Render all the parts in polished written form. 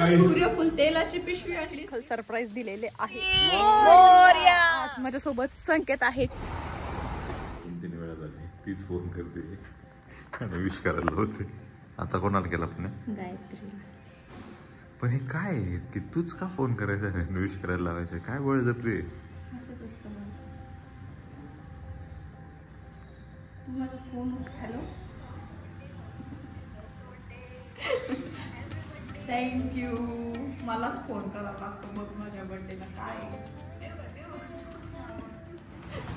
सूर्यफूल तेलाची पिशवी आणली, सरप्राईज दिलेले आहे. आज माझ्यासोबत संकेत आहे. 3 वेळा झाली तीच फोन करते आणि विश करायला होते. आता कोणाला केला पण गायत्री. पण हे काय की तूच का फोन करायचा विश करायला लावायचं? काय वळ जपरे. असंच असतं माझं. तू माझा फोन हॅलो थँक्यू. मलाच फोन करावा लागतो बघ माझ्या बर्थडेला. काय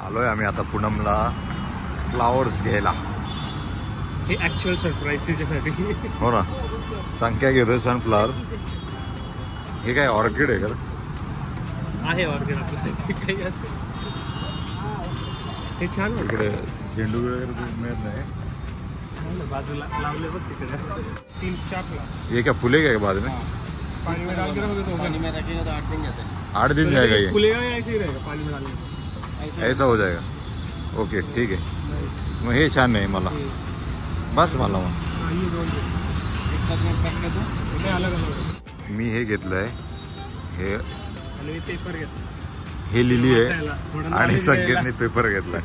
आलोय आम्ही आता पूनमला फ्लावर्स घ्यायला. हे ऍक्च्युअल सरप्राईज तिच्यासाठी. हो ना. संख्या घेतोय सनफ्लावर. हे काय ऑर्किड आहे का? आहे ऑर्किड आपल्यासाठी काही असेल. हे छान इकडे झेंडू वगैरे मिळत नाही. बाजूला लावले बघ तिकडे 3-4 फ्लावर. ये क्या फूले क्या बाद में? पानी में डाल के रखोगे तो पानी में रखेगा तो 8 दिन जाते हैं. 8 दिन जाएगा ये? फूलेगा या ऐसे ही रहेगा पानी में डालने? ऐसा हो जाएगा. ओके ठीक आहे. मग हे छान नाही मला. बस मला मग ये 2 एक साथ में पैक कर दो. हे अलग अलग. मी हे घेतलंय. हे आणि पेपर घेतला. हे लिली आहे आणि संकेतने पेपर घेतलाय.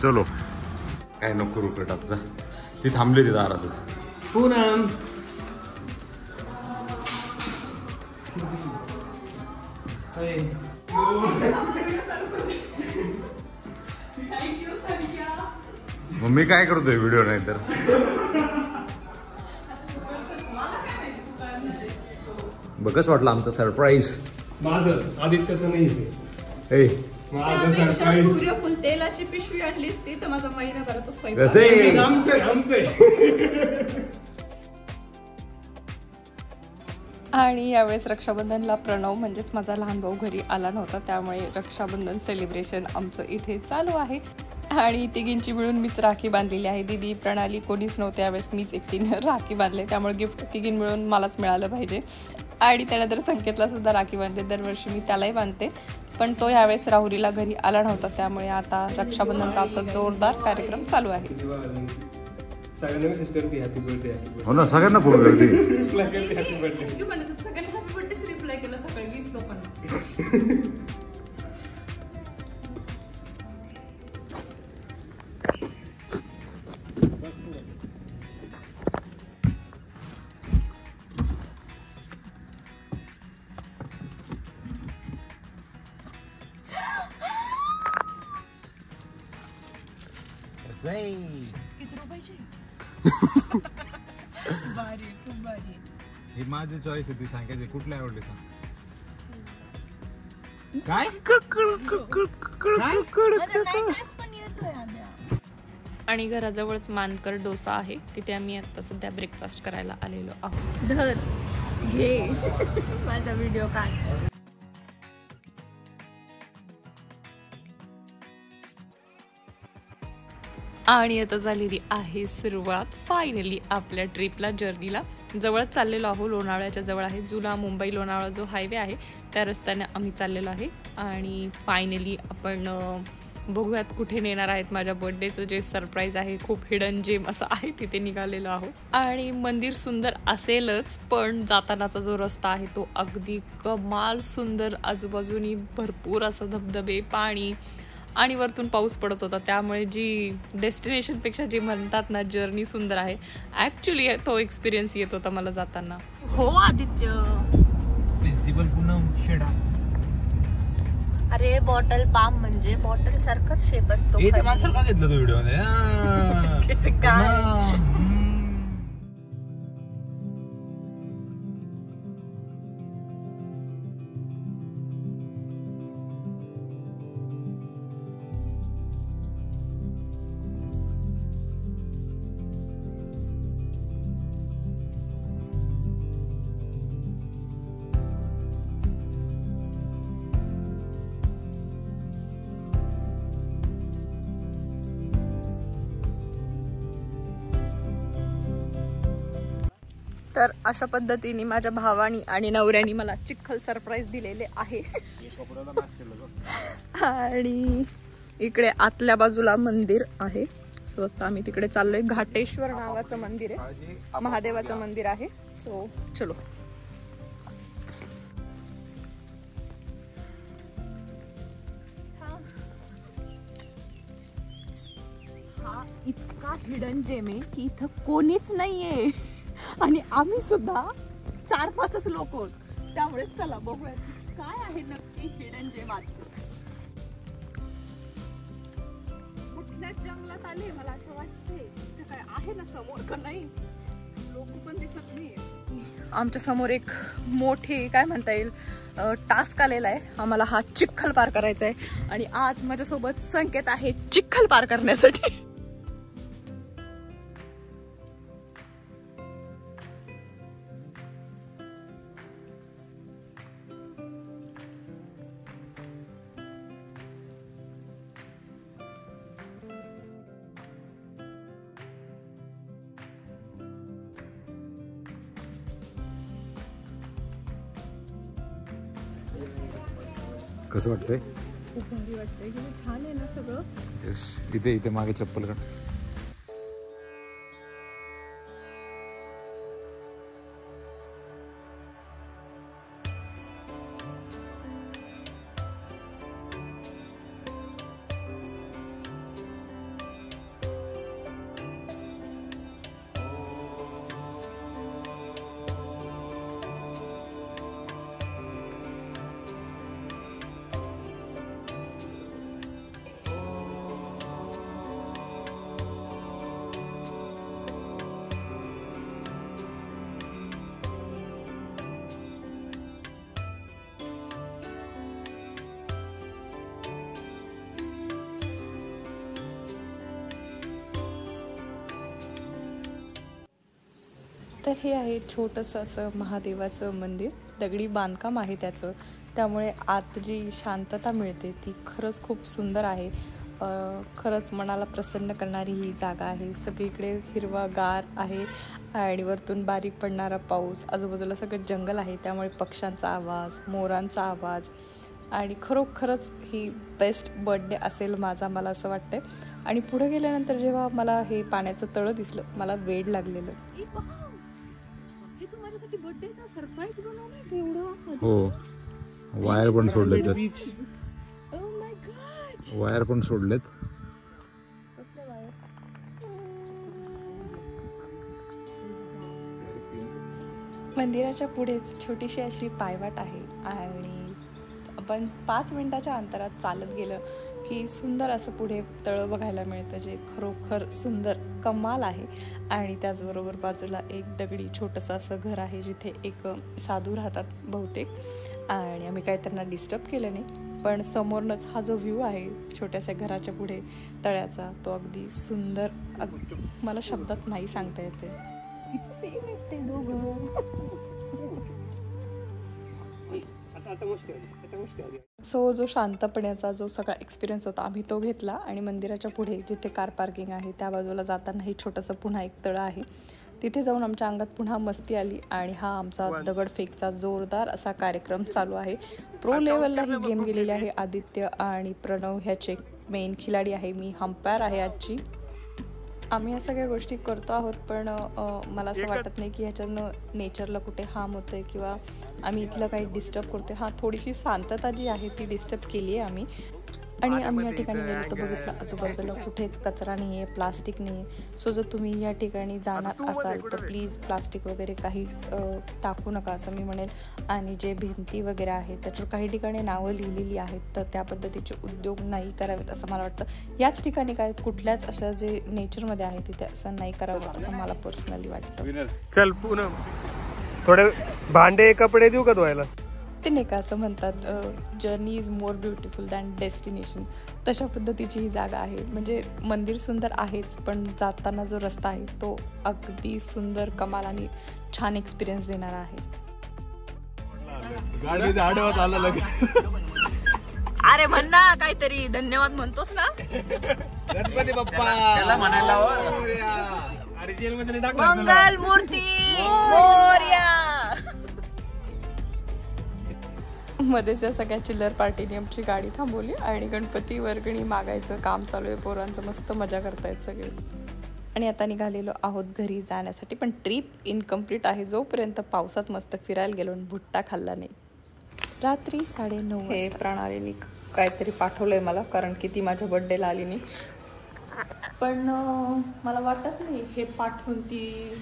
चलो काय नको रुपये टाकता. ती थांबली तिथं दारातच. पूनम मग मी काय करतोय व्हिडिओ नाही तर. बघ कसं वाटलं आमचं सरप्राईज. माझं आदित्यचं नाही. सूर्यफूल तेलाची पिशवी आणलीस ती तर माझा महिनाभराचा स्वयंपाक. आणि यावेळेस रक्षाबंधनला प्रणव म्हणजेच माझा लहान भाऊ घरी आला नव्हता, त्यामुळे रक्षाबंधन सेलिब्रेशन आमचं इथे चालू आहे. आणि तिघींची मिळून मीच राखी बांधलेली आहे. दीदी प्रणाली कोणीच नव्हते यावेळेस, मीच एकटीने राखी बांधले, त्यामुळे गिफ्ट तिघीं मिळून मलाच मिळालं पाहिजे. आणि त्यानंतर संकेतला सुद्धा राखी बांधले. दरवर्षी मी त्यालाही बांधते, पण तो यावेळेस राहुरीला घरी आला नव्हता, त्यामुळे आता रक्षाबंधनचा आमचा जोरदार कार्यक्रम चालू आहे. हो ना, सगळ्यांना फोन करते. सगळ्यांना हॅपी बर्थडे रिप्लाय केला सकाळी 20 लोकांना. किती रुपयाची? भारी, खूप भारी. ही माझी चॉईस आहे. ती सांगायची कुठल्या आवडली सांग. काय आणि घराजवळच मानकर डोसा आहे, तिथे आम्ही आता सध्या ब्रेकफास्ट करायला आलेलो आहोत. धर घे माझा व्हिडिओ काढ. आणि आता झालेली आहे सुरुवात फायनली आपल्या ट्रिपला, जर्नीला. जवळच चाललेलो आहो, लोणावळ्याच्या जवळ आहे. जुना मुंबई लोणावळा जो हायवे आहे त्या रस्त्याने आम्ही चाललेलो आहे. आणि फायनली आपण बघूयात कुठे नेणार आहेत. माझ्या बर्थडेचं जे सरप्राईज आहे, खूप हिडन जेम असं आहे, तिथे निघालेलो आहो. आणि मंदिर सुंदर असेलच, पण जातानाचा जो रस्ता आहे तो अगदी कमाल सुंदर. आजूबाजूनी भरपूर असं धबधबे, पाणी आणि वरतून पाऊस पडत होता, त्यामुळे जी डेस्टिनेशनपेक्षा जे म्हणतात ना जर्नी सुंदर आहे, ॲक्च्युली तो एक्सपिरियन्स येत होता मला जाताना. हो आदित्य, सेन्सिबल पूनम शेडा. अरे बॉटल पाम म्हणजे बॉटल सारखाच शेप असतो. माणसाला घेतलं तो व्हिडिओ मध्ये काय. तर अशा पद्धतीने माझ्या भावानी आणि नवऱ्यानी मला चिखल सरप्राईज दिलेले आहे. आणि इकडे आतल्या बाजूला मंदिर आहे, सो आता आम्ही तिकडे चाललोय. घाटेश्वर नावाचं मंदिर आहे, महादेवाचं मंदिर आहे. सो चलो हिडन जेम आहे की इथं कोणीच नाहीये आणि आम्ही सुद्धा 4-5च लोक आहोत. त्यामुळे चला बघूया काय आहे नक्की हिडन जेम आजचं. कुठल्या जंगलात आले मला असं वाटतंय. इथं काय आहे ना समोर का नाही, लोक पण दिसत नाही. आमच्या समोर एक मोठी काय म्हणता येईल टास्क आलेला आहे. आम्हाला हा चिखल पार करायचा आहे आणि आज माझ्यासोबत संकेत आहे चिखल पार करण्यासाठी. कसं वाटतंय? खूप भारी वाटतंय. छान आहे ना सगळं. इथे इथे मागे चप्पल काढ. तर हे आहे छोटंसं असं महादेवाचं मंदिर. दगडी बांधकाम आहे त्याचं, त्यामुळे आत जी शांतता मिळते ती खरंच खूप सुंदर आहे. खरंच मनाला प्रसन्न करणारी ही जागा आहे. सगळीकडे हिरवागार आहे आणि वरतून बारीक पडणारा पाऊस. आजूबाजूला सगळं जंगल आहे, त्यामुळे पक्ष्यांचा आवाज, मोरांचा आवाज आणि खरोखरच ही बेस्ट बर्थडे असेल माझा, मला असं वाटतंय. आणि पुढे गेल्यानंतर जेव्हा मला हे पाण्याचं तळं दिसलं, मला वेड लागलेलं. हो, वायर पण सोडलेत. वायर पण सोडलेत. मंदिराच्या पुढेच छोटीशी अशी पायवाट आहे आणि आपण 5 मिनिटाच्या अंतरात चालत गेलं की सुंदर असं पुढे तळं बघायला मिळतं, जे खरोखर सुंदर कमाल आहे. आणि त्याचबरोबर बाजूला एक दगडी छोटंसं असं घर आहे, जिथे एक साधू राहतात बहुतेक. आणि आम्ही काही त्यांना डिस्टर्ब केलं नाही, पण समोरनच हा जो व्ह्यू आहे छोट्याशा घराच्या पुढे तळ्याचा, तो अगदी सुंदर, मला शब्दात नाही सांगता येते. सो जो शांतपणाचा जो सगळा एक्सपिरियन्स होता आम्ही तो घेतला. आणि मंदिराच्या पुढे जिथे कार पार्किंग आहे त्या बाजूला जाताना हे छोटंसं पुन्हा एक तळं आहे, तिथे जाऊन आमच्या अंगात पुन्हा मस्ती आली. आणि हा आमचा दगडफेकचा जोरदार असा कार्यक्रम चालू आहे. प्रो लेवलला ही गेम गेलेली आहे. आदित्य आणि प्रणव ह्याचे मेन खिलाडी आहे, मी अंपायर आहे आजची. आम्ही या सगळ्या गोष्टी करतो आहोत, पण मला असं वाटत नाही की ह्याच्यानं नेचरला कुठे हार्म होतं आहे किंवा आम्ही इथलं काही डिस्टर्ब करतो. हां, थोडीशी शांतता जी आहे ती डिस्टर्ब केली आहे आम्ही. आणि आम्ही या ठिकाणी गेलो तर बघितलं आजूबाजूला कुठेच कचरा नाही आहे, प्लास्टिक नाही आहे. सो जर तुम्ही या ठिकाणी जाणार असाल तर प्लीज प्लास्टिक वगैरे काही टाकू नका असं मी म्हणेल. आणि जे भिंती वगैरे आहेत त्याच्यावर काही ठिकाणी नावं लिहिलेली आहेत, तर त्या पद्धतीचे उद्योग नाही करावेत असं मला वाटतं. याच ठिकाणी काय कुठल्याच अशा जे नेचरमध्ये आहे तिथे असं नाही करावं असं मला पर्सनली वाटतं. चल पुन्हा थोडे भांडे कपडे देऊ का धुवायला? ते नाही का असं म्हणतात, journey is more beautiful than destination. तशा पद्धतीची ही जागा आहे. म्हणजे मंदिर सुंदर आहेच, पण जाताना जो रस्ता आहे तो अगदी सुंदर, कमाल आणि छान एक्सपिरियन्स देणारा आहे. अरे म्हण ना काहीतरी, धन्यवाद म्हणतोस ना. गणपती बाप्पा म्हणायला मंगल मूर्ती मोरया. मध्येच या सगळ्या चिल्लर पार्टीने आमची गाडी थांबवली आणि गणपती वर्गणी मागायचं काम चालू आहे. पोरांचं मस्त मजा करतायत सगळे. आणि आता निघालेलो आहोत घरी जाण्यासाठी, पण ट्रिप इनकम्प्लीट आहे जोपर्यंत पावसात मस्त फिरायला गेलो आणि भुट्टा खाल्ला नाही. रात्री 9:30 हे प्रणालीने काहीतरी पाठवलंय मला, कारण की ती माझ्या बर्थडेला आली नाही. पण मला वाटत नाही हे पाठवून ती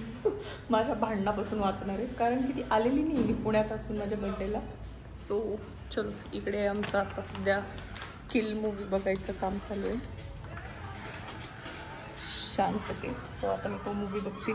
माझ्या भांडणापासून वाचणार आहे, कारण की ती आलेली नाही मी पुण्यात असून माझ्या बड्डेला. सो चलो, इकडे आमचं आता सध्या किल मूवी बघायचं काम चालू आहे शांततेत. सो आता मी तो मूवी बघते.